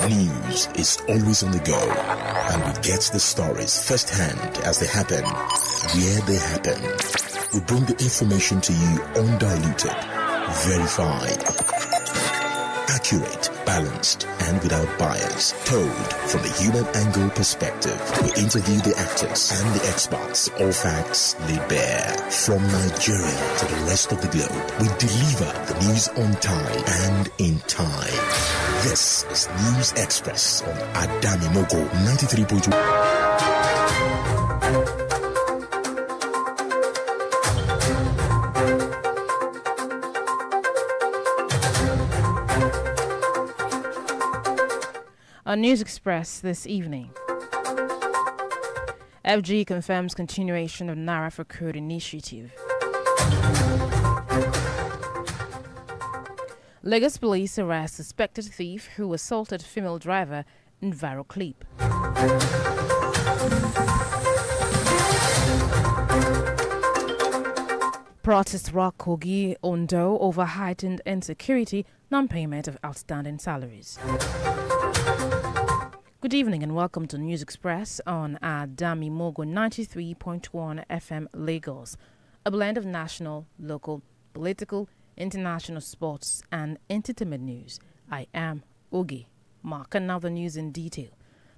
News is always on the go, and we get the stories firsthand as they happen, where they happen. We bring the information to you undiluted, verified, accurate, balanced, and without bias. Told from the human angle perspective. We interview the actors and the experts. All facts laid bare. From Nigeria to the rest of the globe, we deliver the news on time and in time. This is News Express on Adami Mogo 93.1. On News Express this evening, FG confirms continuation of Naira for Code initiative. Lagos police arrest suspected thief who assaulted female driver in viral clip. Protests rock Kogi, Ondo over heightened insecurity, non-payment of outstanding salaries. Good evening and welcome to News Express on Adami Mogo 93.1 FM Lagos, a blend of national, local, political, international sports and entertainment news. I am Ogi. Mark another news in detail.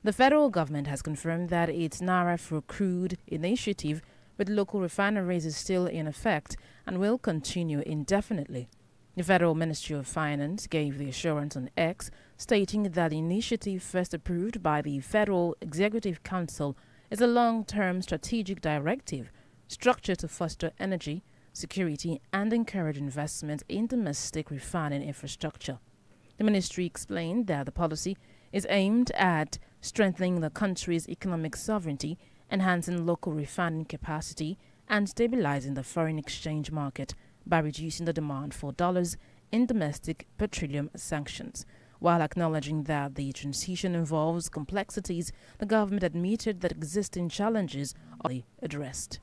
The federal government has confirmed that its Naira for Crude initiative with local refineries is still in effect and will continue indefinitely. The Federal Ministry of Finance gave the assurance on X, stating that the initiative first approved by the Federal Executive Council is a long-term strategic directive structured to foster energy, security and encourage investment in domestic refining infrastructure. The ministry explained that the policy is aimed at strengthening the country's economic sovereignty, enhancing local refining capacity and stabilizing the foreign exchange market by reducing the demand for dollars in domestic petroleum sanctions. While acknowledging that the transition involves complexities, the government admitted that existing challenges are addressed.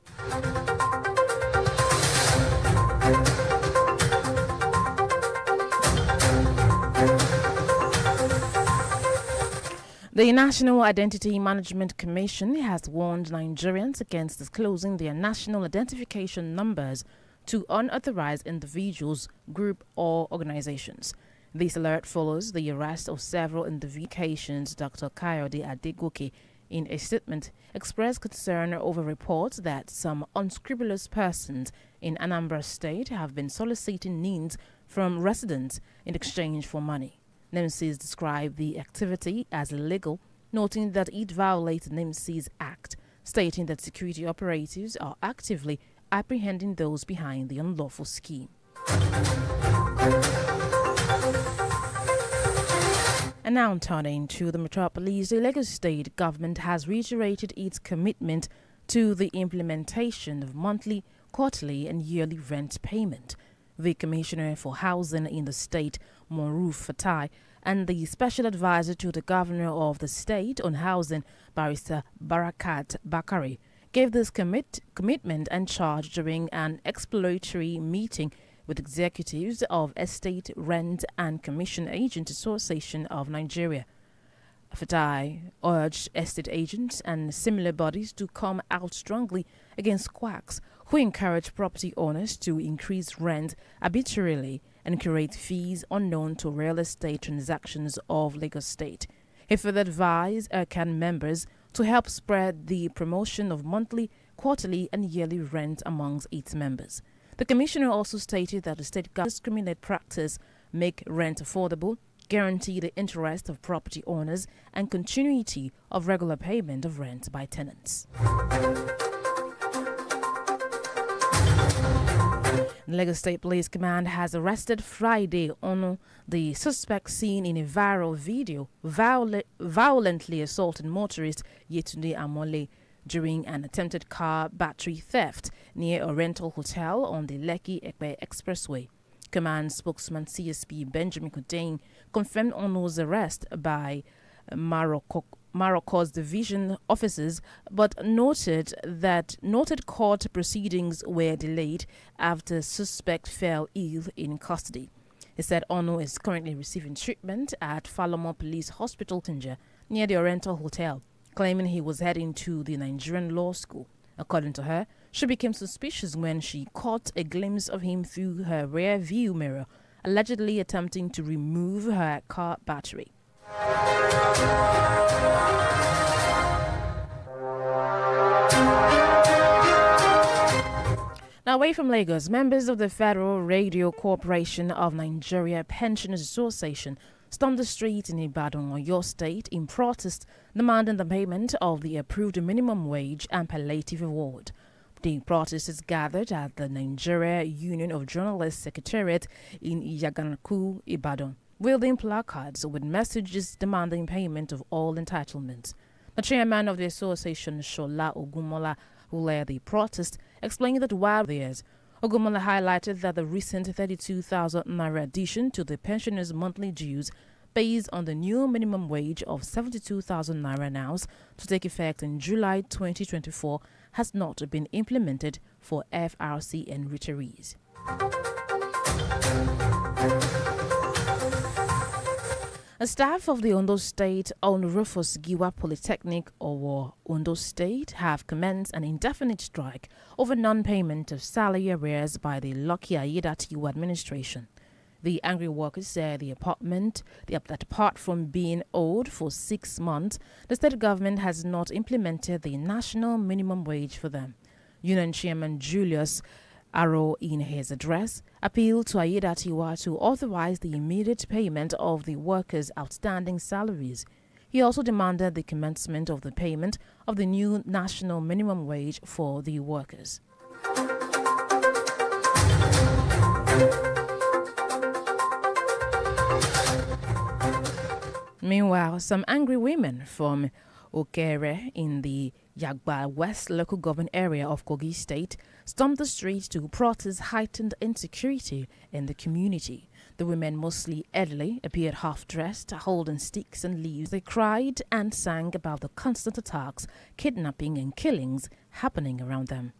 The National Identity Management Commission has warned Nigerians against disclosing their national identification numbers to unauthorized individuals, group or organizations. This alert follows the arrest of several individuals. Dr. Kayode Adegoke, in a statement, expressed concern over reports that some unscrupulous persons in Anambra State have been soliciting needs from residents in exchange for money. NIMSIS described the activity as illegal, noting that it violates the NIMSIS Act, stating that security operatives are actively apprehending those behind the unlawful scheme. And now turning to the metropolis, the Lagos State government has reiterated its commitment to the implementation of monthly, quarterly and yearly rent payment. The Commissioner for Housing in the state, Moruf Fatai, and the Special Advisor to the Governor of the State on Housing, Barrister Barakat Bakari, gave this commitment and charge during an exploratory meeting with executives of Estate Rent and Commission Agent Association of Nigeria. Fatai urged estate agents and similar bodies to come out strongly against quacks who encourage property owners to increase rent arbitrarily and create fees unknown to real estate transactions of Lagos State. He further advised ERCAN members to help spread the promotion of monthly, quarterly and yearly rent amongst its members. The Commissioner also stated that the state government discriminate practice, make rent affordable, guarantee the interest of property owners and continuity of regular payment of rent by tenants. The Lagos State Police Command has arrested Friday Ono, the suspect seen in a viral video violently assaulting motorist Yetunde Amole during an attempted car battery theft near a rental hotel on the Lekki Expressway. Command spokesman CSP Benjamin Kodane confirmed Ono's arrest by Morocco's division officers, but noted court proceedings were delayed after suspect fell ill in custody. He said Onu is currently receiving treatment at Falomo Police Hospital near the Oriental Hotel, claiming he was heading to the Nigerian law school. According to her, she became suspicious when she caught a glimpse of him through her rear view mirror, allegedly attempting to remove her car battery. Now, away from Lagos, members of the Federal Radio Corporation of Nigeria Pensioners Association stormed the streets in Ibadan, Oyo State, in protest, demanding the payment of the approved minimum wage and palliative award. The protesters gathered at the Nigeria Union of Journalists Secretariat in Iyaganaku, Ibadan, wielding placards with messages demanding payment of all entitlements. The chairman of the association, Shola Ogumola, who led the protest, explained that while theirs, Ogumola highlighted that the recent 32,000 naira addition to the pensioners' monthly dues based on the new minimum wage of 72,000 naira now to take effect in July 2024 has not been implemented for FRC and retirees. A staff of the Ondo State Rufus Giwa Polytechnic or Ondo State have commenced an indefinite strike over non-payment of salary arrears by the Lekki Ayedatiwa administration. The angry workers say that apart from being owed for 6 months, the state government has not implemented the national minimum wage for them. Union Chairman Julius Arrow, in his address, appealed to Ayedatiwa to authorize the immediate payment of the workers' outstanding salaries. He also demanded the commencement of the payment of the new national minimum wage for the workers. Meanwhile, some angry women from Okere in the Yagba West local government area of Kogi State stormed the streets to protest heightened insecurity in the community. The women, mostly elderly, appeared half-dressed, holding sticks and leaves. They cried and sang about the constant attacks, kidnapping and killings happening around them.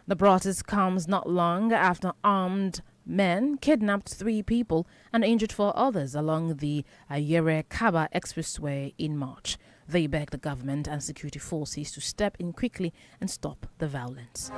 The protest comes not long after armed men kidnapped 3 people and injured 4 others along the Ayere-Kaba Expressway in March. They begged the government and security forces to step in quickly and stop the violence.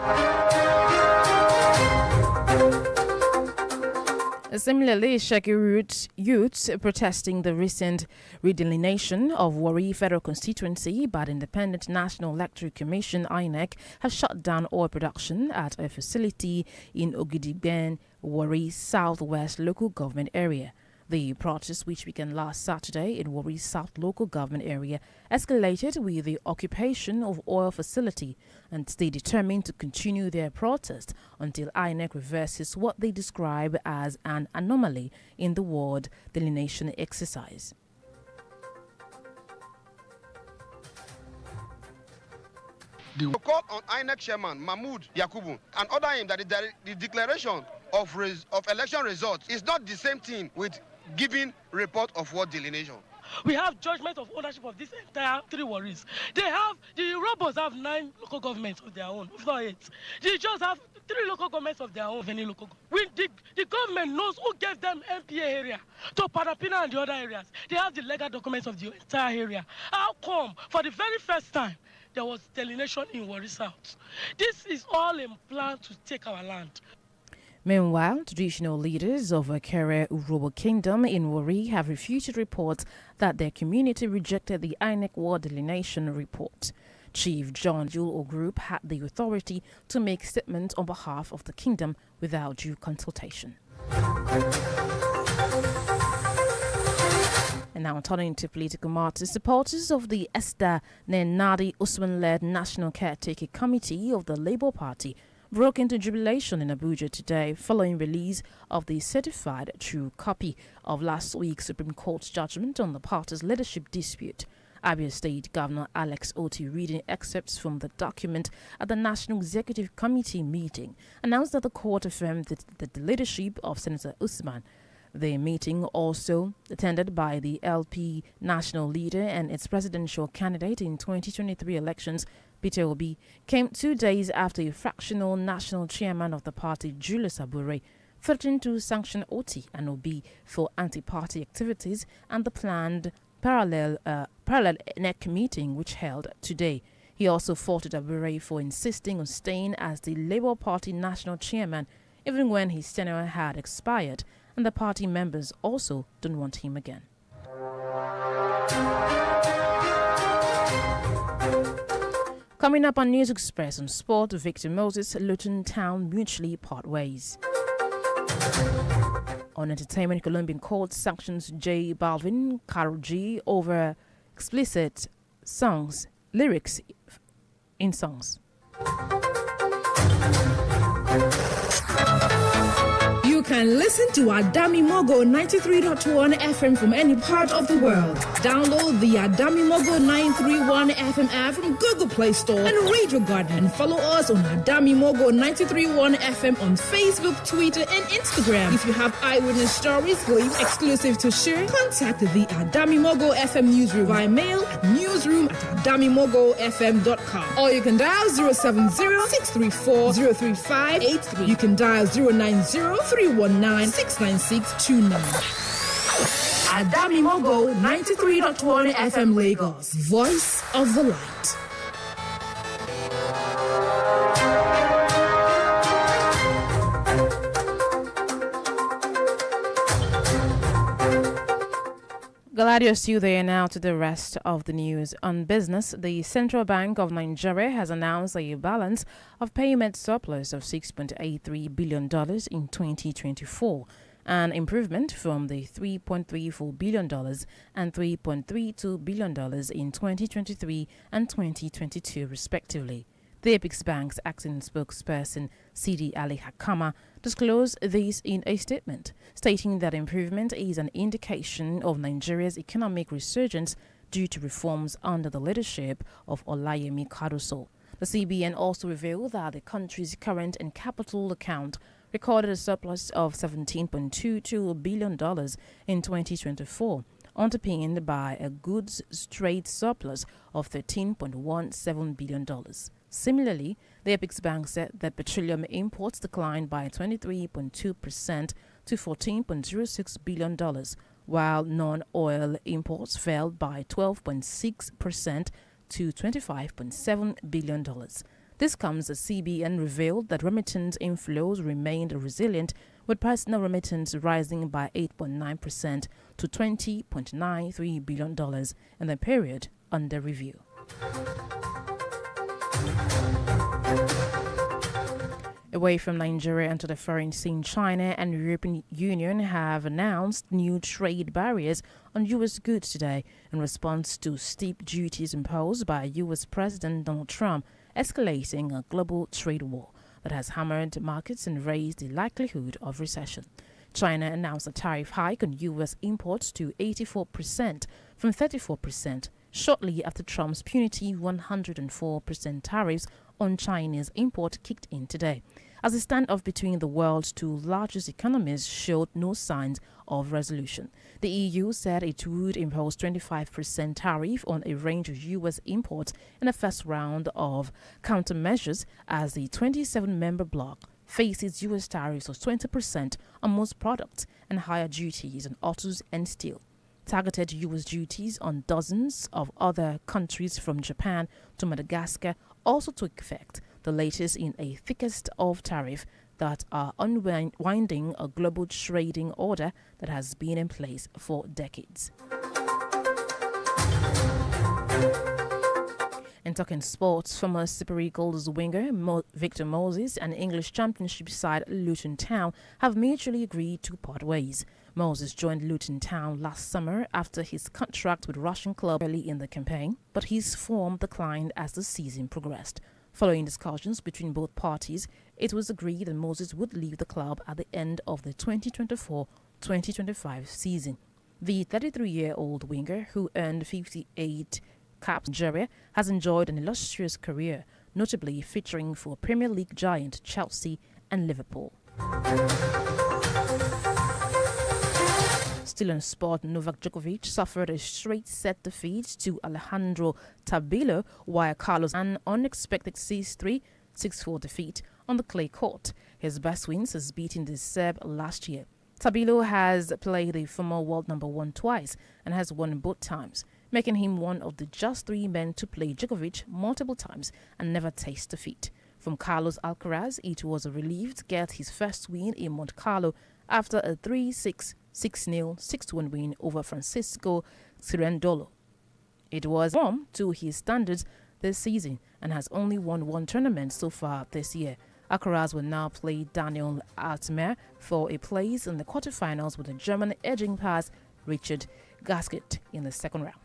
Similarly, Sheki youths protesting the recent redelineation of Warri Federal Constituency by the Independent National Electoral Commission (INEC) have shut down oil production at a facility in Ogidigben, Warri Southwest local government area. The protest, which began last Saturday in Warri South local government area, escalated with the occupation of oil facility, and stay determined to continue their protest until INEC reverses what they describe as an anomaly in the ward delineation exercise. The call on INEC chairman Mahmood Yakubu and order him that the declaration of election results is not the same thing with giving report of ward delineation. We have judgment of ownership of this entire 3 warris. The robots have 9 local governments of their own, if not 8. They just have 3 local governments of their own. Any local the government knows who gave them MPA area to Parapina and the other areas. They have the legal documents of the entire area. How come for the very first time there was delineation in Warri South? This is all in plan to take our land. Meanwhile, traditional leaders of Akere Urobo Kingdom in Warri have refuted reports that their community rejected the INEC ward delineation report. Chief John Jewel Group had the authority to make statements on behalf of the kingdom without due consultation. And now turning to political matters, supporters of the Esther Nenadi Usman-led National Caretaker Committee of the Labour Party broke into jubilation in Abuja today following release of the certified true copy of last week's Supreme Court's judgment on the party's leadership dispute. Abia State Governor Alex Oti, reading excerpts from the document at the National Executive Committee meeting, announced that the court affirmed the leadership of Senator Usman. The meeting, also attended by the LP national leader and its presidential candidate in 2023 elections, Peter Obi, came 2 days after a fractional national chairman of the party, Julius Abure, threatened to sanction Oti and Obi for anti-party activities and the planned parallel NEC meeting which held today. He also faulted Abure for insisting on staying as the Labour Party national chairman even when his tenure had expired, and the party members also don't want him again. Coming up on News Express on Sport, Victor Moses, Luton Town mutually part ways. On entertainment, Colombian court sanctions J Balvin, Karol G over explicit lyrics in songs. You can listen to Adami Mogo 93.1 FM from any part of the world. Download the Adami Mogo 931 FM app from Google Play Store and Radio Garden, and follow us on Adami Mogo 93.1 FM on Facebook, Twitter, and Instagram. If you have eyewitness stories, clips exclusive to share, contact the Adami Mogo FM newsroom via mail at newsroom@adamimogofm.com, or you can dial 070-634-03583. You can dial 090-319-69629. Adami Mogo 93.1 FM Lagos, voice of the light. Glad you're still there now to the rest of the news. On business, the Central Bank of Nigeria has announced a balance of payment surplus of $6.83 billion in 2024, an improvement from the $3.34 billion and $3.32 billion in 2023 and 2022, respectively. The Apex Bank's acting spokesperson, Sidi Ali Hakama, disclosed this in a statement, stating that improvement is an indication of Nigeria's economic resurgence due to reforms under the leadership of Olayemi Kadoso. The CBN also revealed that the country's current and capital account recorded a surplus of $17.22 billion in 2024, underpinned by a goods trade surplus of $13.17 billion. Similarly, the Apex Bank said that petroleum imports declined by 23.2% to $14.06 billion, while non-oil imports fell by 12.6% to $25.7 billion. This comes as CBN revealed that remittance inflows remained resilient, with personal remittance rising by 8.9% to $20.93 billion in the period under review. Away from Nigeria and to the foreign scene, China and the European Union have announced new trade barriers on U.S. goods today in response to steep duties imposed by U.S. President Donald Trump, escalating a global trade war that has hammered markets and raised the likelihood of recession. China announced a tariff hike on U.S. imports to 84% from 34%, shortly after Trump's punitive 104% tariffs on Chinese import kicked in today, as the standoff between the world's two largest economies showed no signs of resolution. The EU said it would impose 25% tariff on a range of U.S. imports in the first round of countermeasures as the 27-member bloc faces U.S. tariffs of 20% on most products and higher duties on autos and steel. Targeted U.S. duties on dozens of other countries from Japan to Madagascar also took effect, the latest in a thickest of tariffs that are unwinding a global trading order that has been in place for decades. In talking sports, former Super Eagles winger Victor Moses and English Championship side Luton Town have mutually agreed to part ways. Moses joined Luton Town last summer after his contract with Russian club early in the campaign, but his form declined as the season progressed. Following discussions between both parties, it was agreed that Moses would leave the club at the end of the 2024-2025 season. The 33-year-old winger, who earned 58 caps in Nigeria, has enjoyed an illustrious career, notably featuring for Premier League giant Chelsea and Liverpool. Still in sport, Novak Djokovic suffered a straight-set defeat to Alejandro Tabilo, while Carlos an unexpected 6-3, 6-4 defeat on the clay court. His best wins has beaten the Serb last year. Tabilo has played the former world number one twice and has won both times, making him one of the just 3 men to play Djokovic multiple times and never taste defeat. From Carlos Alcaraz, it was a relief to get his first win in Monte Carlo after a 3-6, 6-0, 6-1 win over Francisco Cirendolo. It was warm to his standards this season and has only won 1 tournament so far this year. Alcaraz will now play Daniel Altmaier for a place in the quarterfinals, with the German edging past Richard Gasquet in the second round.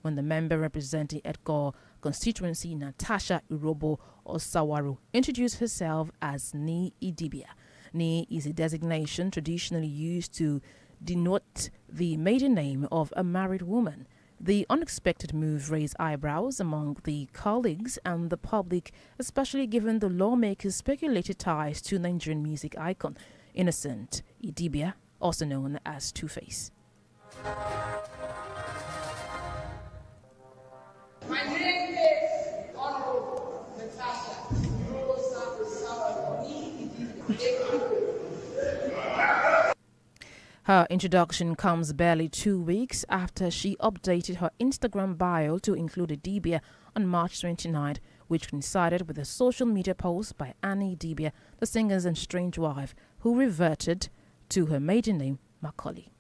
When the member representing Edgar constituency, Natasha Irobo Osawaru, introduced herself as Ni Idibia. Ni is a designation traditionally used to denote the maiden name of a married woman. The unexpected move raised eyebrows among the colleagues and the public, especially given the lawmaker's speculated ties to Nigerian music icon Innocent Idibia, also known as Two-Face. My name is Honorable Natasha Her introduction comes barely 2 weeks after she updated her Instagram bio to include Idibia on March 29th, which coincided with a social media post by Annie Idibia, the singer's estranged wife, who reverted to her maiden name, Macaulay.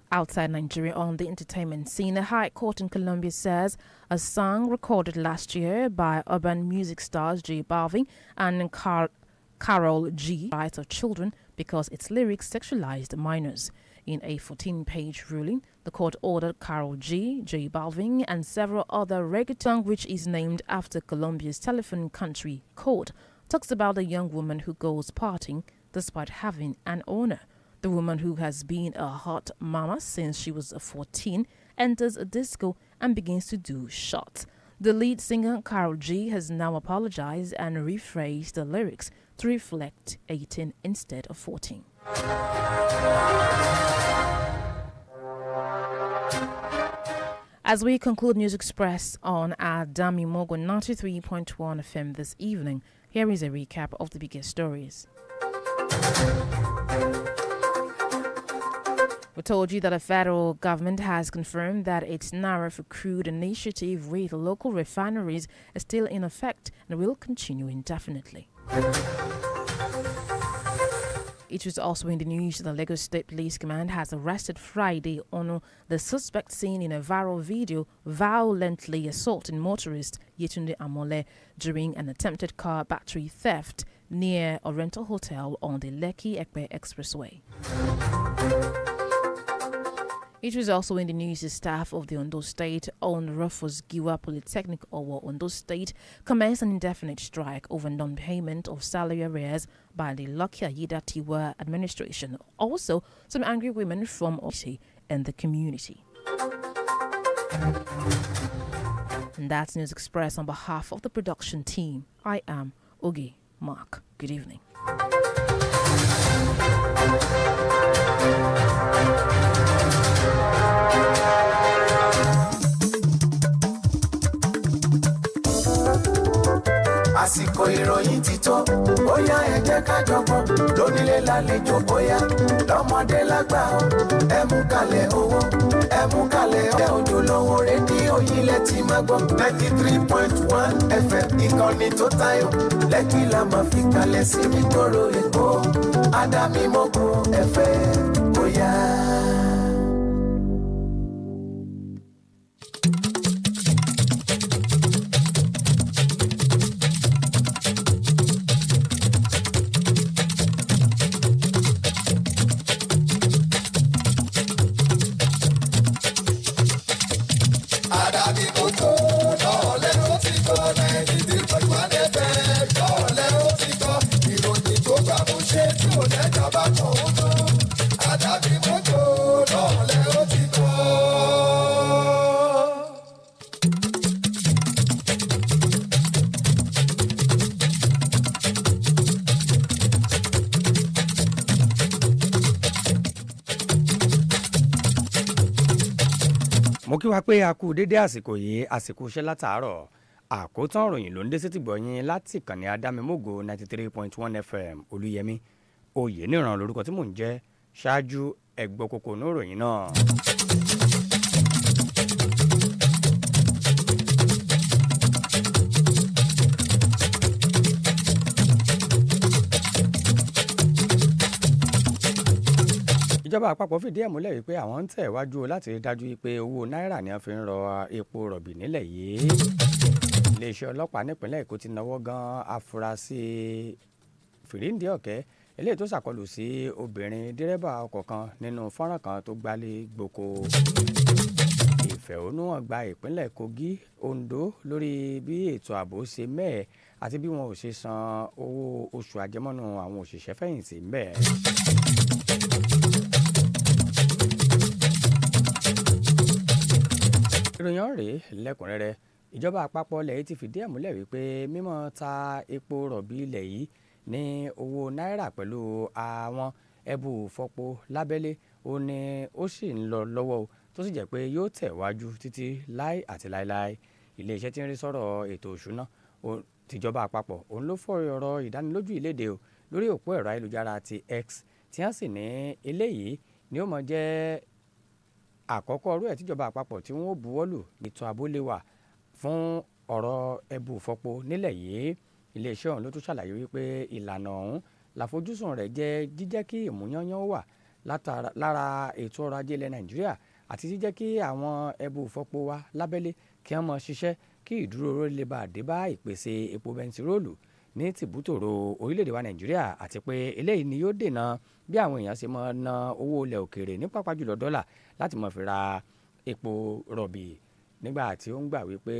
Outside Nigeria, on the entertainment scene, a high court in Colombia says a song recorded last year by urban music stars J Balvin and Carol G rights of children because its lyrics sexualized minors. In a 14-page ruling, the court ordered Carol G, J Balvin, and several other reggaeton, which is named after Colombia's telephone country code, talks about a young woman who goes partying despite having an owner. The woman, who has been a hot mama since she was 14, enters a disco and begins to do shots. The lead singer, Carol G, has now apologized and rephrased the lyrics to reflect 18 instead of 14. As we conclude News Express on our Dami Mogo 93.1 FM this evening, here is a recap of the biggest stories. We told you that the federal government has confirmed that its Naira for Crude initiative with local refineries is still in effect and will continue indefinitely. It was also in the news that the Lagos State Police Command has arrested Friday on the suspect seen in a viral video violently assaulting motorist Yetunde Amole during an attempted car battery theft near a rental hotel on the Lekki-Ekpe Expressway. It was also in the news the staff of the Ondo State-owned Rufus Giwa Polytechnic Owo Ondo State commenced an indefinite strike over non-payment of salary arrears by the Lucky Ayida Tiwa administration. Also, some angry women from Oshie and the community. And that's News Express on behalf of the production team. I am Ogi Mark. Good evening. àsìkò ìròyìn ti tó bóyá ẹ jẹ́ ká jọgbọ́n lónílé lálejò bóyá lọ́mọdé lágbà ó ẹ mú kalẹ̀ owó ẹ mú kalẹ̀ ọ̀dẹ ojúlówó rédíò yìí lẹ ti máa gbọ́ 93.1 FM ìkànnì tó tayọ Lẹ́kì la máa fi kalẹ̀ sí nígboro Èkó Àdámímọ́gò FM bóyá. ṣe tí ò lẹ́jà bá kàn ó tó àdàbí mọ́tò lọ́ọ̀lẹ́ ó ti kọ́. mo kí wa pé a kú dédé àsìkò yìí àsìkò iṣẹ́ látàárọ̀ àkótán ìròyìn ló ń dé sétí gbọ̀nyìn láti ìkànnì adámimógo 93.1 FM olúyẹmí oyèníran lórúkọ tí mò ń jẹ́ ṣáájú ẹ̀gbọ́ kókó ní ìròyìn náà. ìjọba àpapọ̀ fìdí ẹ̀ múlẹ̀ wípé àwọn ń tẹ̀ wájú láti rí dájú pé owó náírà ni wọ́n fi ń rọ epo rọ̀bì nílẹ̀ yìí. iléeṣẹ́ ọlọ́pàá nípínlẹ̀ èkó ti náwó gan afurasí fìríǹdì ọ̀kẹ́ eléyìí tó ṣàkọlù sí obìnrin dírẹ́bà ọkọ̀ kan nínú fọ́nrán kan tó gbálé gboko. ìfẹ̀hónúhàn gba ìpínlẹ̀ kogi ondo lórí bí ètò ààbò ṣe mẹ́ẹ̀ àti bí wọn ò ṣe san owó oṣù àjẹmọ́nú àwọn òṣìṣẹ́ fẹ̀yìntì ń bẹ̀. ìròyìn ọ̀rẹ́ lẹ́kùnrẹ́rẹ́ ìjọba àpapọ̀ ilẹ̀ yìí ti fìdí ẹ̀ múlẹ̀ wípé mímọ́ ta epo rọ̀bì ilẹ̀ yìí ní owó náírà pẹ̀lú àwọn ẹbù fọpo lábẹ́lé ó ní ó sì ń lọ lọ́wọ́ tó sì jẹ́ pé yóò tẹ̀ wájú títí láì àti láíláí. iléeṣẹ́ tí ń rí sọ̀rọ̀ ètò òṣùná tìjọba àpapọ̀ òun ló fọ̀rọ̀ ìdánilójú ìlédè o lórí òpó ẹ̀rọ ayélujára ti X tí wọ́n sì ní eléyìí ni ó mọ̀ jẹ́ àkọ́kọ́ ọ̀rú ẹ̀ tíjọba àpapọ̀ tí wọ́n ó buwọ́lù ètò àbólẹ́wà fún ọ̀rọ̀ ẹbù fọpo nílẹ̀ yìí. iléeṣẹ́ ọ̀hún ló tún ṣàlàyé wípé ìlànà ọ̀hún láfojúsùn rẹ̀ jẹ́ jíjẹ́ kí ìmúyányán wà lára ètò ọrọ̀ ajé ilẹ̀ nàìjíríà àti jíjẹ́ kí àwọn ẹbù fọpo wa lábẹ́lé kí wọ́n mọ ṣiṣẹ́ kí ìdúró lè bá dé bá ìpèsè epo bẹntiróòlù ní tìbútòrò orílẹ̀-èdè wa nàìjíríà àti pé eléyìí ni yóò dènà bí àwọn èèyàn ṣe máa ná owó ilẹ̀ òkèèrè ní pàápàá jùlọ dọ́là láti máa fi ra epo rọ̀bì nígbà tí ó ń gbà wípé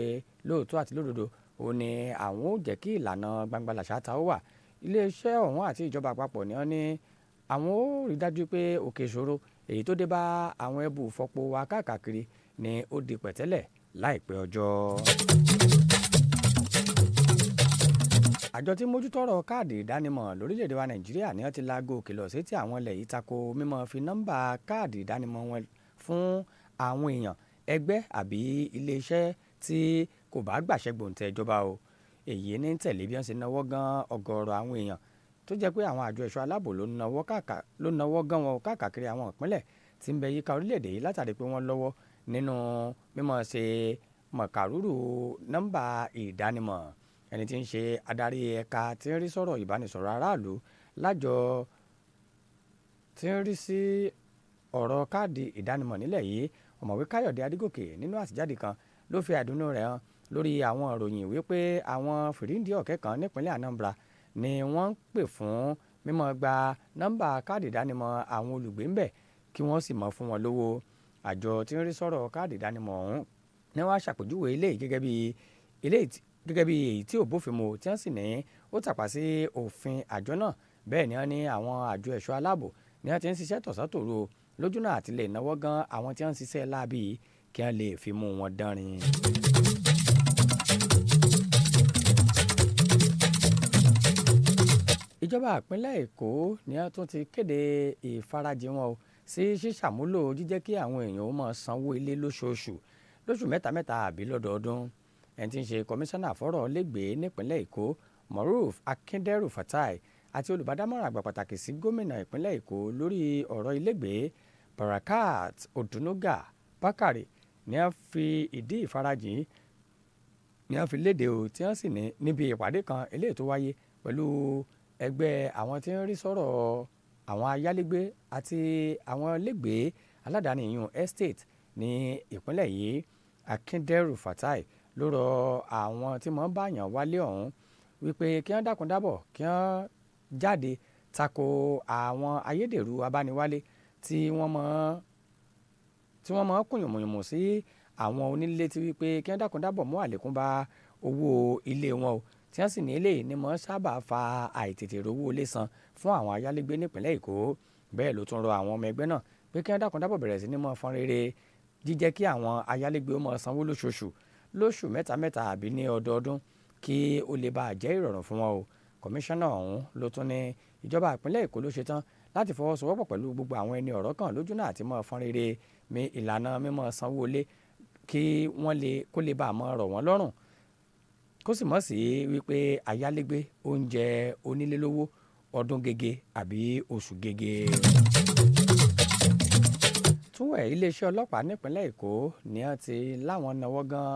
lóòótọ́ àti lódodo ó ní àwọn ò jẹ́ kí ìlànà gbangba làṣáta ó wà. iléeṣẹ́ ọ̀hún àti ìjọba àpapọ̀ ni wọ́n ní àwọn ó rí dájú pé òkè ìṣòro èyí tó dé bá àwọn ẹbù fọpo wa káàkiri ni ó di pẹ̀tẹ́lẹ̀ láìpẹ́ ọjọ́. àjọ tí mójútọ́rọ̀ káàdì ìdánimọ̀ lórílẹ̀‐èdè wa nàìjíríà ni wọ́n ti laago kìlọ̀ sí tí àwọn ilẹ̀ yìí tako mímọ́ fi nọ́mbà káàdì ìdánimọ̀ wọn fún àwọn èèyàn ẹgbẹ́ àbí iléeṣẹ́ tí kò bá gbàṣẹ gbòǹtẹ̀ ìjọba o. èyí ní tẹ̀lé bí wọ́n ṣe náwó gan ọ̀gọ̀ọ̀rọ̀ àwọn èèyàn tó jẹ́ pé àwọn àjọ ẹ̀ṣọ́ aláàbò ló náwó gan wọn káàkiri àwọn ìpínlẹ̀ tí ń bẹ yíká orílẹ̀‐èdè yìí látàrí pé wọ́n lọ́wọ́ nínú mímọ́ ṣe mọ̀kàrúrù nọ́mbà ìdánimọ̀. ẹni tí ń ṣe adarí ẹ̀ka tí ń rí sọ̀rọ̀ ìbánisọ̀rọ̀ aráàlú lájọ tí ń rí sí ọ̀rọ̀ káàdì ìdánimọ̀ nílẹ̀ yìí ọ̀mọ̀wé káyọ̀dé adégòkè nínú àtijáde kan ló fi àìdùnnú rẹ̀ hàn lórí àwọn ìròyìn wípé àwọn fìríǹdì ọ̀kẹ́ kan nípínlẹ̀ anambra ni wọ́n ń pè fún mímọ́ gba nọ́mbà káàdì ìdánimọ̀ àwọn olùgbé ńbẹ̀ kí wọ́n sì mọ̀ fún wọn lówó. àjọ tí ń rí sọ̀rọ̀ káàdì ìdánimọ̀ ọ̀hún ni wọ́n á ṣàpèjúwe eléyìí gẹ́gẹ́ bí èyí tí ò bófin mu tí wọ́n sì ní ó tàpá sí òfin àjọ náà. bẹ́ẹ̀ ni wọ́n ní àwọn àjọ ẹ̀ṣọ́ aláàbò ni wọ́n ti ń ṣiṣẹ́ tọ̀sán-tòru lójú náà àti lè náwó gan àwọn tí wọ́n ń ṣiṣẹ́ láabi kí wọ́n lè fi mú wọn dánrin. ìjọba ìpínlẹ̀ èkó ni wọ́n tún ti kéde ìfarajìn wọn sí ṣíṣàmúlò jíjẹ́ kí àwọn èèyàn ó máa sanwó ilé lóṣooṣù lóṣù mẹ́ta àbí lọ́dọọdún. ẹni tí ń ṣe kọmíṣánná fọ́rọ̀ lẹ́gbẹ̀ẹ́ nípínlẹ̀ èkó moruf akindẹ́rù fatai àti olùbádámọ̀ràn àgbà pàtàkì sí gómìnà ìpínlẹ̀ èkó lórí ọ̀rọ̀ ilégbèé barakat odunuga bakare ni a fi ìdí ìfarajìn ni a fi léde o tí wọ́n sì ní níbi ìpàdé kan eléyìí tó wáyé pẹ̀lú ẹgbẹ́ àwọn tí ń rí sọ̀rọ̀ àwọn ayálégbé àti àwọn ilégbèé aládàáni ìyún estate ní ìpínlẹ̀ yìí. akindẹ́rù fatai ló rọ àwọn tí wọ́n bá yàn wálé ọ̀hún wípé kí wọ́n dákun dábọ̀ kí wọ́n jáde tako àwọn ayédèrú abániwálé tí wọ́n mọ̀ kùnyùmùnyùmù sí àwọn onílé tí wípé kí wọ́n dákun dábọ̀ mú àlékún bá owó ilé wọn o tí wọ́n sì ní eléyìí ni mo sábà fa àìtètè rówó ilé san fún àwọn ayálégbé nípìnlẹ̀ Èkó. Bẹ́ẹ̀ ló tún rọ àwọn ọmọ ẹgbẹ́ náà pé kí wọ́n dákun dábọ̀ bẹ̀rẹ̀ sí ní mọ́ fọ́n rere jíjẹ́ kí àwọn ayálégbé ó máa sanwó lóṣooṣù, lóṣù mẹ́ta àbí ní ọdọọdún kí ó lè bá jẹ́ ìrọ̀rùn fún wọn o. Kọmíṣánná ọ̀hún ló tún ní ìjọba ìpínlẹ̀ Èkó ló ṣetán láti fọwọ́sowọ́pọ̀ pẹ̀lú gbogbo àwọn ẹni ọ̀rọ̀ kan lójú náà àti mọ́ fọ́n rere mi ìlànà mímọ́ sanwó ilé kí wọ́n kó lè bá mọ́ rọ̀ wọ́n lọ́rùn, kó sì mọ̀ sí wípé ayálégbé oúnjẹ onílé lówó ọdún gẹ́gẹ́ àbí oṣù gẹ́gẹ́. Túwẹ̀ iléeṣẹ́ ọlọ́pàá nípínlẹ̀ Èkó ni wọ́n ti láwọn náwó gan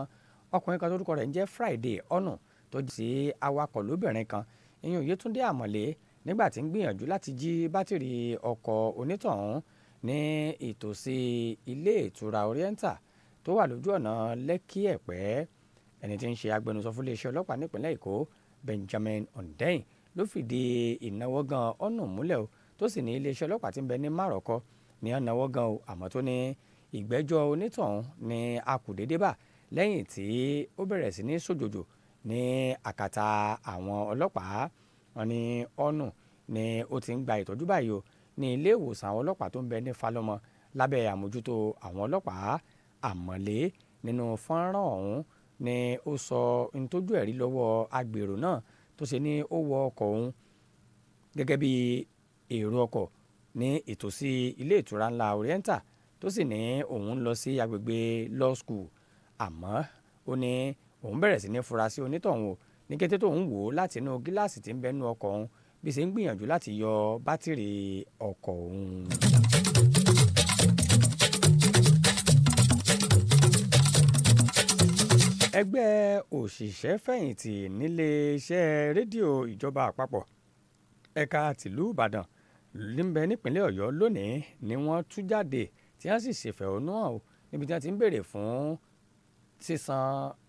ọkùnrin kan tórúkọ rẹ̀ ń jẹ́ Friday ọ̀nà tó jẹ́ sí awakọ̀ lóbìnrin kan ìyẹn Oyètúndé Àmọ̀lé nígbà tí ń gbìyànjú láti jí bátìrì ọkọ̀ onítọ̀hún ní ìtòsí ilé ìtura Oriental tó wà lójú ọ̀nà Lekki Ẹ̀pẹ́. Ẹni tí ń ṣe agbẹnusọ fún iléeṣẹ́ ọlọ́pàá nípínlẹ̀ Èkó Benjamin Hundeyin ló fìdí ìnáwó gan ọ̀nà múlẹ̀ o, tó sì ní iléeṣẹ́ ọlọ́pàá tí ń bẹ ní Márọ̀kọ́ ní ọ̀nàwó gan o, àmọ́ tó ní ìgbẹ́jọ́ onítọ̀hún ní akùdédé bá lẹ́yìn tí ó bẹ̀rẹ̀ sí ní sòjòjò ní àkàtà àwọn ọlọ́pàá. Wọ́n ní ọ̀nà ni ó ti ń gba ìtọ́jú báyìí o ní ilé ìwòsàn àwọn ọlọ́pàá tó ń bẹ ní Falọ́mọ lábẹ́ àmójútó àwọn ọlọ́pàá. Àmọ̀lé nínú fọ́nrán ọ̀hún ni ó sọ ntójú ẹ̀rí lọ́wọ́ agbèrò náà tó ṣe ní ó wọ ọkọ̀ òun gẹ́gẹ́ bí èrò ọkọ̀ ní ìtòsí ilé ìtura ńlá Oriental tó sì ní òun lọ sí agbègbè law school, àmọ́ ó ní òun bẹ̀rẹ̀ sí ní fura sí onítọ̀hún o ní kété tó ń wò ó láti inú gíláàsì tí ń bẹ́nu ọkọ̀ òun bí ṣe ń gbìyànjú láti yọ bátìrì ọkọ̀ òun. Ẹgbẹ́ òṣìṣẹ́ fẹ̀yìntì níléeṣẹ́ rédíò ìjọba àpapọ̀ ẹ̀ka tìlú Ìbàdàn níbẹ̀ nípínlẹ̀ Ọ̀yọ́ lónìí ni wọ́n tú jáde tí wọ́n sì ṣèfẹ̀hónú hàn níbi tí wọ́n ti ń béèrè fún sísan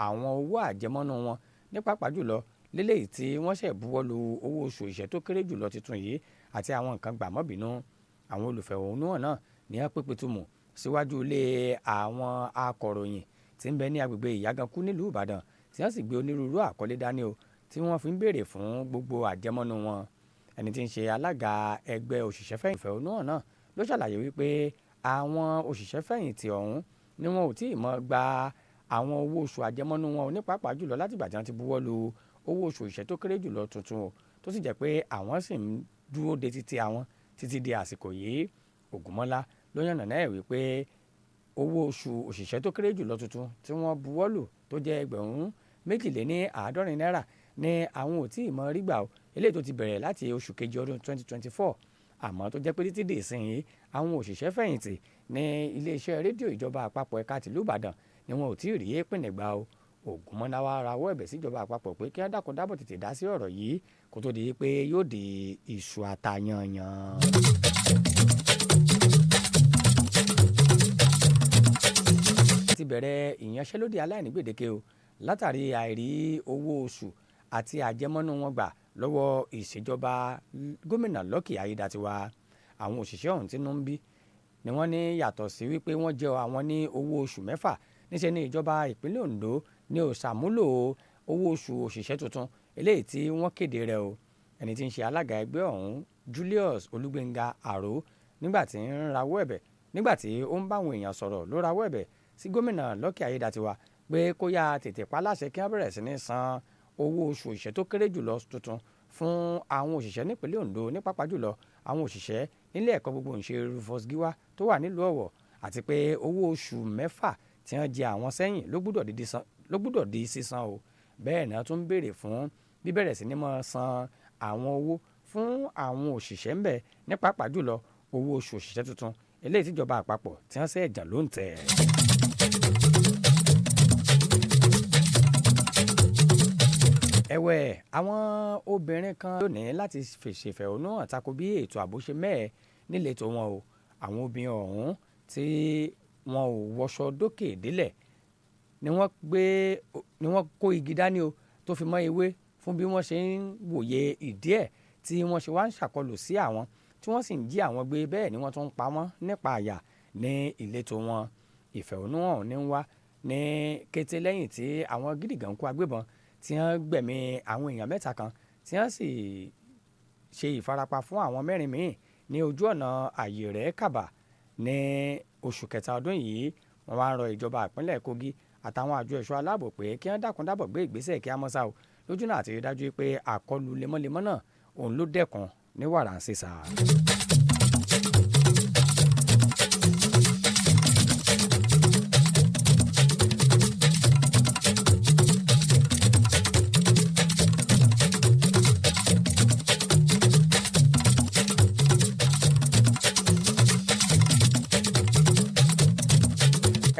àwọn owó àjẹmọ́nú wọn ní pàápàá jùlọ lélẹ́yìí tí wọ́n ṣẹ̀ buwọ́lu owó oṣù òṣìṣẹ́ tó kéré jùlọ tuntun yìí àti àwọn nǹkan gbàmọ́bìnú. Àwọn olùfẹ̀hónú hàn náà ní wọ́n pépé túmù síwájú ilé àwọn akọ̀ròyìn tí ń bẹ ní agbègbè Ìyágankú nílùú Ìbàdàn tí wọ́n sì gbé onírúurú àkọlé dání o tí wọ́n fi ń béèrè fún gbogbo àjẹmọ́nú wọn. Ẹni tí ń ṣe alága ẹgbẹ́ òṣìṣẹ́ fẹ̀yìntì ìfẹ̀hónú hàn náà ló ṣàlàyé wípé àwọn òṣìṣẹ́ fẹ̀yìntì ọ̀hún ni wọn ò tí ì mọ̀ gba àwọn owó oṣù àjẹmọ́nú wọn ní pàápàá jùlọ látìgbà tí wọ́n ti buwọ́lu owó oṣù òṣìṣẹ́ tó kéré jùlọ tuntun o, tó sì jẹ́ pé àwọn sì ń dúró de títí àwọn títí di àsìkò yìí. Ògúnmọ́lá ló yànnà náà wípé owó oṣù òṣìṣẹ́ tó kéré jùlọ tuntun tí wọ́n buwọ́lù tó jẹ́ ẹgbẹ̀rún 72 náírà ní àwọn ò tí ì mọ̀ rí gbà o, eléyìí tó ti bẹ̀rẹ̀ láti oṣù kejì ọdún 2024, àmọ́ tó jẹ́ pé títí dé ìsinyìí àwọn òṣìṣẹ́ fẹ̀yìntì ní iléeṣẹ́ rédíò ìjọba àpapọ̀ ẹ̀ka tìlú Ìbàdàn ni wọn ò tí ì rí ìpínlẹ̀ gbà o. Ògúnmọ́lá wá rawọ́ ẹ̀bẹ̀ síjọba àpapọ̀ pé kí wọ́n dákun dábọ̀ tètè dá sí ọ̀rọ̀ yìí kó tó di pé yóò di iṣu àtàyànyàn. ti bẹ̀rẹ̀ ìyanṣẹ́lódì aláìní gbèdéke o látàrí àìrí owó oṣù àti àjẹmọ́nú wọn gbà lọ́wọ́ ìṣèjọba gómìnà Lucky Ayédatiwa. Àwọn òṣìṣẹ́ ọ̀hún tínú ń bí ni wọ́n ní yàtọ̀ sí wípé wọ́n jẹ àwọn ní owó oṣù mẹ́fà níṣẹ́ ní ìjọba ìpínlẹ̀ Ondo ní ó ṣàmúlò owó oṣù òṣìṣẹ́ tuntun eléyìí tí wọ́n kéde rẹ̀ o. Ẹni tí ń ṣe alága ẹgbẹ́ ọ̀hún Julius Olúgbénga Àró nígbà tí ó ń bá àwọn èèyàn sọ̀rọ̀ ló rawọ́ ẹ̀bẹ̀ sí gómìnà Lucky Ayédatiwa pé kó yá tètè pa láṣẹ kí wọ́n bẹ̀rẹ̀ sí ní san owó oṣù òṣìṣẹ́ tó kéré jùlọ tuntun fún àwọn òṣìṣẹ́ nípínlẹ̀ Ondo ní pàápàá jùlọ àwọn òṣìṣẹ́ nílé ẹ̀kọ́ gbogbo ńṣe Rufus Giwa tó wà nílùú Ọ̀wọ̀, àti pé owó oṣù mẹ́fà tí wọ́n jẹ àwọn sẹ́yìn ló gbúdọ̀ di sísan o. Bẹ́ẹ̀ náà tún ń béèrè fún bíbẹ̀rẹ̀ sí ní máa san àwọn owó fún àwọn òṣìṣẹ́ ńbẹ ní pàápàá jùlọ owó oṣù òṣìṣẹ́ tuntun eléyìí tíjọba àpapọ̀ tí wọ́n ṣẹ̀ jà ló ń tẹ̀. Ẹ̀wẹ̀ àwọn obìnrin kan lónìí láti ṣèfẹ̀hónú hàn tako bí ètò ààbò ṣe mẹ́ẹ̀ níletò wọn o. Àwọn obìnrin ọ̀hún tí wọn ò wọṣọ dókè délẹ̀ ni wọ́n kó igi dání o tó fi mọ́ ewé fún bí wọ́n ṣe ń wòye ìdí ẹ̀ tí wọ́n ṣe wá ń ṣàkọlù sí àwọn tí wọ́n sì ń jí àwọn gbé, bẹ́ẹ̀ ni wọ́n tún ń pa wọ́n nípa àyà ní ìletò wọn. Ìfẹ̀hónú hàn ní ń wá ní kété lẹ́yìn tí àwọn gídígànkú agbébọn tí wọ́n gbẹ̀mí àwọn èèyàn mẹ́ta kan tí wọ́n sì ṣe ìfarapa fún àwọn mẹ́rin míì ní ojú ọ̀nà àyèrẹ́ kàbà ní oṣù kẹta ọdún yìí. Wọ́n wá ń rọ ìjọba ìpínlẹ̀ Kogi àtàwọn àjọ ẹ̀ṣọ́ aláàbò pé kí wọ́n dákun dábọ̀ gbé ìgbésẹ̀ kí á mọ́ sá o lójú náà àti rí dájú pé àkọlù lemọ́lemọ́ náà òun ló dẹ́kun ní wàrà ń sísà.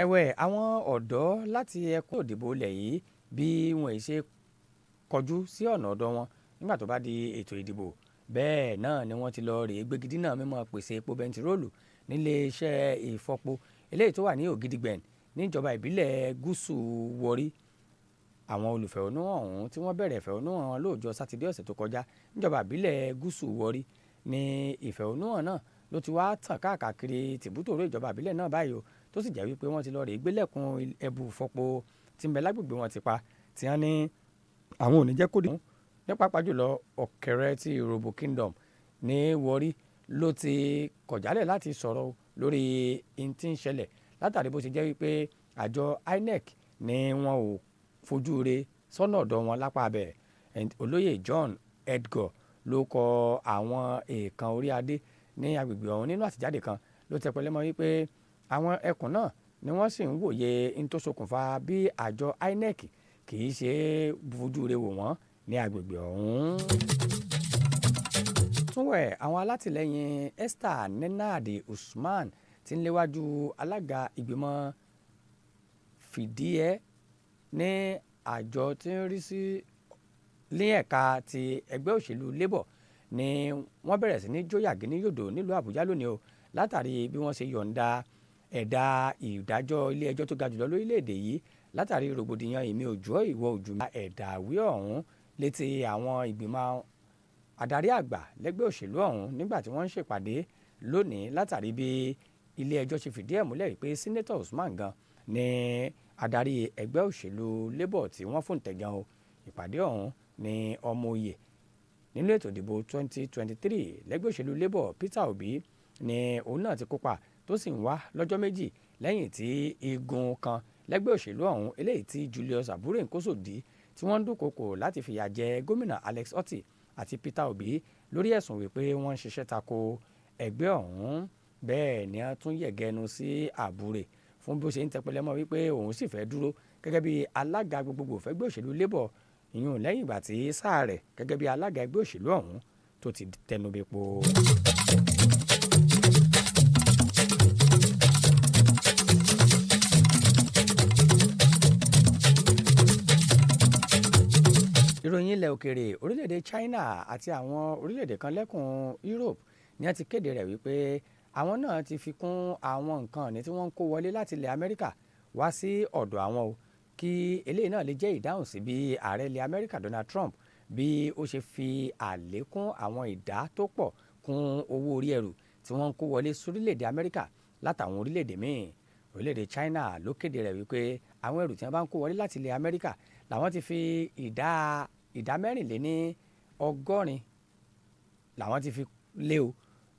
ẹ̀wẹ̀ àwọn ọ̀dọ́ láti ẹkùn òdìbò ilẹ̀ yìí bí wọ́n ṣe kọjú sí ọ̀nà ọ̀dọ̀ wọn nígbà tó bá di ètò ìdìbò bẹ́ẹ̀ náà ni wọ́n ti lọ rèé gbégidínà mímọ́ pèsè epo bẹntiróòlù nílé iṣẹ́ ìfọpo eléyìí tó wà ní Ògidìgbẹ̀n níjọba ìbílẹ̀ gúúsù Wọrí. Àwọn olùfẹ̀hónúhàn ọ̀hún tí wọ́n bẹ̀rẹ̀ ìfẹ̀hónúhàn lóòjọ́ sátidé ọ̀sẹ̀ tó kọjá níjọba ìbílẹ̀ gúúsù Wọrí ní ìfẹ̀hónúhàn náà ló ti wá tàn káàkiri tìbútòrò ìjọba ìbílẹ̀ náà báyìí o tó sì jẹ́ wípé wọ́n ti lọ rèé gbélẹ̀kùn ẹbu ìfọpo tí ń bẹ lágbègbè wọn ti pa tí wọ́n ní àwọn ò ní jẹ́ kó dé ní pàápàá jùlọ ọ̀kẹ́rẹ́ ti Ìròbò Kingdom ní Wọrí ló ti kọ̀jálẹ̀ láti sọ̀rọ̀ lórí in tí ń ṣẹlẹ̀ látàrí bó ṣe jẹ́ wípé àjọ INEC ni wọn ò fojú re sọ́nà ọ̀dọ̀ wọn lápá abẹ́. Olóyè John Edgar ló kọ àwọn èèkàn orí adé ní agbègbè ọ̀hún nínú àtijáde kan ló tẹpẹlẹ mọ́ wípé àwọn ẹkùn náà ni wọ́n sì ń wòye in tó ṣokùnfà bí àjọ INEC kì í ṣe fojú re wò wọ́n ní agbègbè ọ̀hún. Túnwẹ̀ àwọn alátìlẹyìn Esther Nenadi Usman ti ń léwájú alága ìgbìmọ̀ fìdíhẹ́ ní àjọ tí ń rí sí ní ẹ̀ka ti ẹgbẹ́ òṣèlú Labour ni wọ́n bẹ̀rẹ̀ sí ní jóyàgé ní yòdò nílùú Àbújá lónìí o látàrí bí wọ́n ṣe yọ̀ǹda ẹ̀dà ìdájọ́ ilé ẹjọ́ tó ga jùlọ lórílẹ̀‐èdè yìí látàrí rògbòdìyàn ìmí òjò ìwọ òjò ẹ̀dà àwí ọ̀hún létí àwọn ìgbìmọ̀ adarí àgbà lẹ́gbẹ́ òṣèlú ọ̀hún nígbà tí wọ́n ń ṣèpàdé lónìí látàrí bí ilé ẹjọ́ ṣe fìdí ẹ̀ múlẹ̀ wípé Senator Usman gan ni adarí ẹgbẹ́ òṣèlú Labour tí wọ́n fòǹtẹ̀ gan o. Ìpàdé ọ̀hún ni ọmọ oyè nínú ètò ìdìbò 2023 lẹ́gbẹ́ òṣèlú Labour Peter Obi ni òun náà ti kópa tó sì ń wá lọ́jọ́ méjì lẹ́yìn tí igun kan lẹ́gbẹ́ òṣèlú ọ̀hún eléyìí tí Julius Abure Nkosodi tí wọ́n ń dúnkokò láti fìyà jẹ gómìnà Alex Otti àti Peter Obi lórí ẹ̀sùn wípé wọ́n ń ṣiṣẹ́ tako ẹgbẹ́ ọ̀hún. Bẹ́ẹ̀ ni wọ́n tún yẹ̀gẹ́nu sí Abure fún bó ṣe ń tẹpẹlẹ mọ́ wípé òun sì fẹ́ dúró gẹ́gẹ́ bí alága gbogbogbò fẹ́gbẹ́ òṣèlú Labour ìyún lẹ́yìn ìgbà tí sáà rẹ̀ gẹ́gẹ́ bí alága ẹgbẹ́ òṣèlú ọ̀hún tó ti tẹnubẹ́po. ìròyìn ilẹ̀ òkèèrè orílẹ̀-èdè China àti àwọn orílẹ̀-èdè kan lẹ́kùn Europe ni wọ́n ti kéde rẹ̀ wípé àwọn náà ti fi kún àwọn nǹkan ọ̀nì tí wọ́n ń kó wọlé láti ilẹ̀ Amẹ́ríkà wá sí ọ̀dọ̀ àwọn o kí eléyìí náà lè jẹ́ ìdáhùn sí bí ààrẹ ilẹ̀ Amẹ́ríkà Donald Trump bí ó ṣe fi àlékún àwọn ìdá tó pọ̀ kún owó orí ẹrù tí wọ́n ń kó wọlé sórílẹ̀-èdè Amẹ́ríkà látàwọn orílẹ̀-èdè míì. Orílẹ̀-èdè China ló kéde rẹ̀ wípé àwọn ẹrù tí wọ́n bá ń kó wọlé láti ilẹ̀ Amẹ́ríkà làwọn ti fi ìdá mẹ́rìnléní ọgọ́rin làwọn ti fi lé o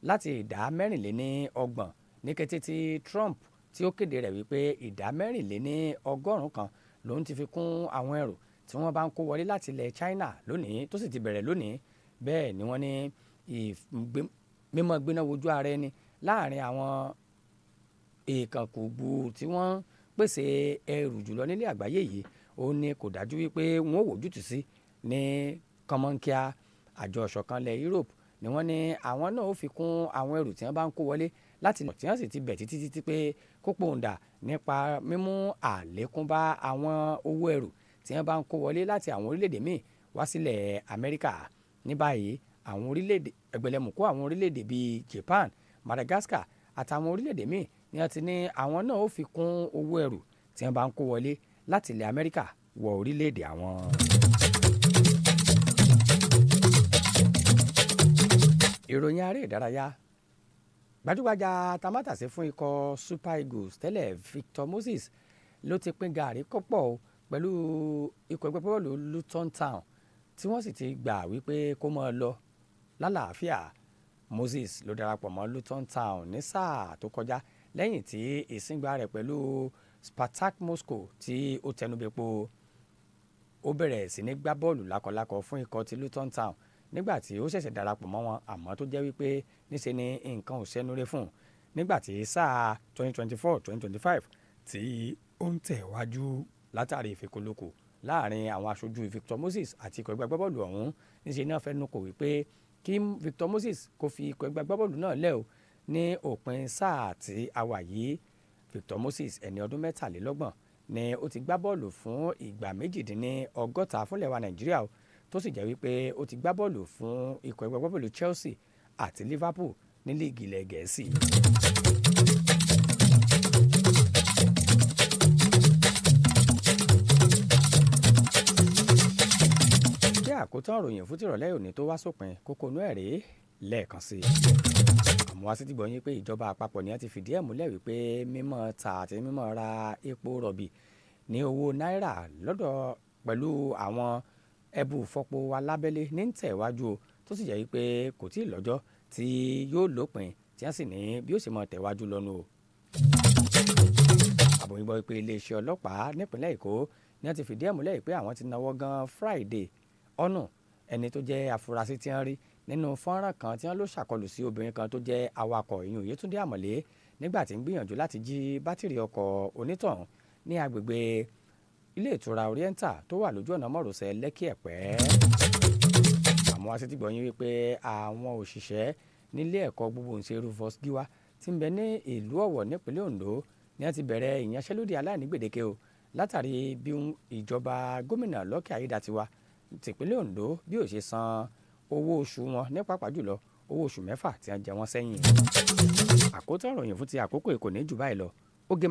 láti ìdá mẹ́rìnléní ọgbọ̀n ní kété tí Trump tí ó kéde rẹ̀ wípé ìdá mẹ́rìnléní ọgọ́rùn kan lòun ti fi kún àwọn ẹrù tí wọ́n bá ń kó wọlé láti ilẹ̀ China lónìí tó sì ti bẹ̀rẹ̀ lónìí. Bẹ́ẹ̀ ni wọ́n ní mímọ́ gbéná wojú ara ẹni láàrin àwọn èèkàn kùgbù tí wọ́n pèsè ẹrù jùlọ nílé àgbáyé yìí ó ní kò dájú wípé wọ́n ò wòjútùú sí ní kọ́mọ́nkíá. Àjọ ìṣọ̀kanlẹ̀ Europe ni wọ́n ní àwọn náà ó fi kún àwọn ẹrù tí wọ́n bá ń kó wọlé láti lọ tí wọ́n sì ti bẹ̀ títí pé kó pòǹdà nípa mímú àlékún bá àwọn owó ẹrù tí wọ́n bá ń kó wọlé láti àwọn orílẹ̀-èdè míì wá sílẹ̀ Amẹ́ríkà. Ní báyìí àwọn orílẹ̀-èdè ẹgbẹ̀lẹ́mùkú àwọn orílẹ̀-èdè bíi Japan, Madagascar àtàwọn orílẹ̀-èdè míì ni wọ́n ti ní àwọn náà ó fi kún owó ẹrù tí wọ́n bá ń kó wọlé láti ilẹ̀ Amẹ́ríkà wọ orílẹ̀-èdè àwọn. ìròyìn aré ìdárayá gbajúgbajà tamátàsé fún ikọ̀ Super Eagles tẹ́lẹ̀ Victor Moses ló ti pín gàárì kọ́pọ̀ pẹ̀lú ikọ̀ ẹgbẹ́ bọ́ọ̀lù Luton Town tí wọ́n sì ti gbà wípé kó máa lọ lálàáfíà. Moses ló darapọ̀ mọ́ Luton Town ní sáà tó kọjá lẹ́yìn tí ìsìngbà rẹ̀ pẹ̀lú Spartak Moscow tí ó tẹnubẹ́po. Ó bẹ̀rẹ̀ sí ní gbá bọ́ọ̀lù lákọlákọ fún ikọ̀ ti Luton Town nígbà tí ó ṣẹ̀ṣẹ̀ darapọ̀ mọ́ wọn, àmọ́ tó jẹ́ wípé níṣe ni nǹkan ò ṣẹ́nuré fún un nígbà tí sáà 2024-2025 tí ó ń tẹ̀wájú látàrí ìfikùnlukù láàrin àwọn aṣojú Victor Moses àti ikọ̀ ẹgbẹ́ agbábọ́ọ̀lù ọ̀hún. Níṣe náà fẹ́nu kò wípé kí Victor Moses kó fi ikọ̀ ẹgbẹ́ agbábọ́ọ̀lù náà lẹ̀ o ní òpin sáà tí a wà yìí. Victor Moses ẹni ọdún 23 ni ó ti gbá bọ́ọ̀lù fún ìgbà 68 fúnlẹ̀ wa Nàìjíríà o, tó sì jẹ́ wípé ó ti gbá bọ́ọ̀lù fún ikọ̀ ẹgbẹ́ agbábọ́ọ̀lù Chelsea àti Liverpool ní líìgì ilẹ̀ Gẹ̀ẹ́sì. Àkótán ìròyìn fún tìrọ̀lẹ́ òní tó wá sópin kókó inú ẹ̀ rèé lẹ́ẹ̀kan sí i. Àmọ́ wá sí ti gbọ́ yín pé ìjọba àpapọ̀ ni wọ́n ti fìdí ẹ̀ múlẹ̀ wípé mímọ́ ta àti mímọ́ ra epo rọ̀bì ní owó náírà lọ́dọ̀ pẹ̀lú àwọn ẹbù fọpo alábẹ́lé ní tẹ̀wájú o, tó sì jẹ́ wípé kò tí ì lọ́jọ́ tí yóò lópin tí wọ́n sì ní bí ó sì mọ́ tẹ̀wájú lọ́nu o. Àbòyìnbó wípé iléeṣẹ́ ọlọ́pàá nípínlẹ̀ Èkó ni wọ́n ti fìdí ẹ̀ múlẹ̀ wípé àwọn ti náwó gan Friday ọ̀nà ẹni tó jẹ́ afurasí tí wọ́n rí nínú fọ́nrán kan tí wọ́n ló ṣàkọlù sí obìnrin kan tó jẹ́ awakọ̀ ìyún Yétúndé Àmọ̀lé nígbà tí ń gbìyànjú láti jí bátìrì ọkọ̀ onítọ̀hún ní agbègbè ilé ìtura Oriental tó wà lójú ọ̀nà márosẹ̀ Lekki Ẹ̀pẹ́. Àmọ́ wá sí ti gbọ́ yín wípé àwọn òṣìṣẹ́ nílé ẹ̀kọ́ gbogboǹṣe Rufus Giwa tí ń bẹ ní ìlú Ọ̀wọ̀ nípínlẹ̀ Ondo ni wọ́n ti bẹ̀rẹ̀ ìyanṣẹ́lódì aláìní gbèdéke o látàrí bí ìjọba gómìnà Lucky Ayédatiwa tìpínlẹ̀ Ondo bí ó ṣe san owó oṣù wọn ní pàápàá jùlọ owó oṣù 6 tí wọ́n jẹ wọ́n sẹ́yìn. Àkótán ìròyìn fún ti àkókò èkó ní jù báyìí lọ. Ó gé